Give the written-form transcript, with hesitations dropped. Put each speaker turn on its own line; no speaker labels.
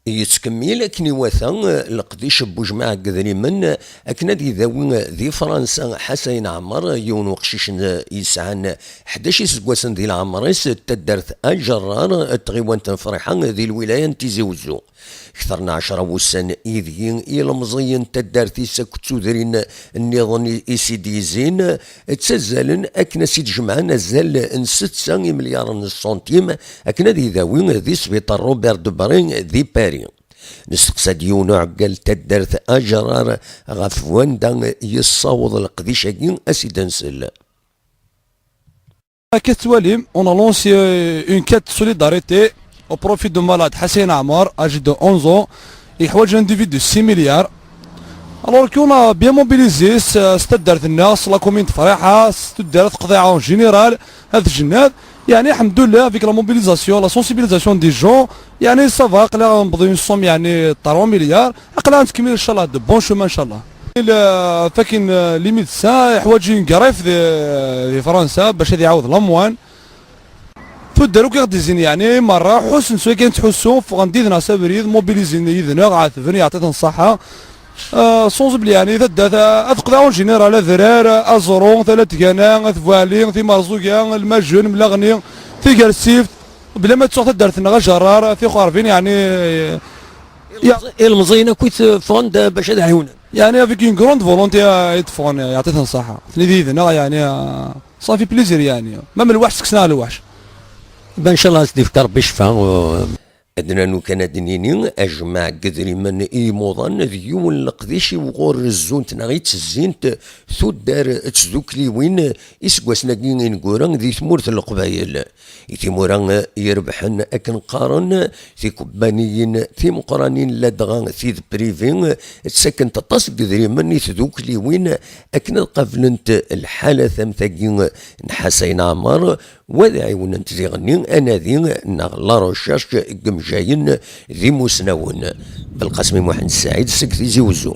يتكمل أكن يواثا القديش بوجماع قذريمن أكن دي ذاوي ذي فرنسا حسين عمر يون وقشيش يسعان 11 سكواسن دي العمريس تدرت الجرار تغيوان تنفرحا ذي الولاية تيزي وزو كثرنا 10 وسن إيذيين إلمزيين تدارتي سكتو ذرين النظام إسيديزين تسزلن أكنا سيد جمعان نزل 600 مليار سنتيم أكنا ذي ذاوين ذي سبيطار روبرت دوبرين ذي باري نسقسا ديون عقل تدارت أجرار غف واندا يصاوض القديشاكين أسيد نسل.
كتواليم on a lancé une quête de solidarité au profit de malade Hassan Ammar, âgé de 11 ans, et un devis de 6 milliards. Alors qu'on a bien mobilisé, استدارت الناس لا كومين فرحة استدارت قضاء en général هذا الجناد يعني الحمد لله avec la mobilisation la sensibilisation des gens يعني ça va قلنا نبغيو نصوم يعني 3 مليار قلنا نكمل ان شاء الله de bon chemin ان شاء الله. فكن لي ميدسان حوايجين قريف في فرنسا باش هذا يعوض الاموال فدارو كيغديزين يعني مرة حسن سوي كاين تحسو غنديدنا سابريد موبيليزين يدنا عاثفني يعطينا الصحة سونسبل يعني اذا تقضى اون جينيرال ذرار ازرون ثلاث كانا ثفالين في مرزوقيا المجون ملاغني في كرسيفت بلا ما تسوق دارتنا غير جرار في خارفين يعني
المزينة كويت فوند باش هذا عيونا
يعني افيك اون كروند فولونتي يدفون يعطينا الصحة ثني يعني صافي بليزير يعني ما من الوحش سكسنا الوحش
ان شاء الله سدي فكر بشفا أدنى نو كان دنيني أجمع قدري من إيموضان ذيوم القديشي وغور الزون تنغيت الزينت ثدار تزوكلي وين إسقواسنا كين نقوران ذي ثمورة القبايل ثموران يربحن أكن قارن في كوبانيين في مقرانين لدغان في بريفين تسكن تطاس قدري من ثذوكلي وين أكن قفلنت الحالة ثمثاقين نحسين عمار وذا عيونا تزيغني أنا ذي نغلا رشاش جايين ذي مسنون بالقسم محمد السعيد سكتي زي وزو.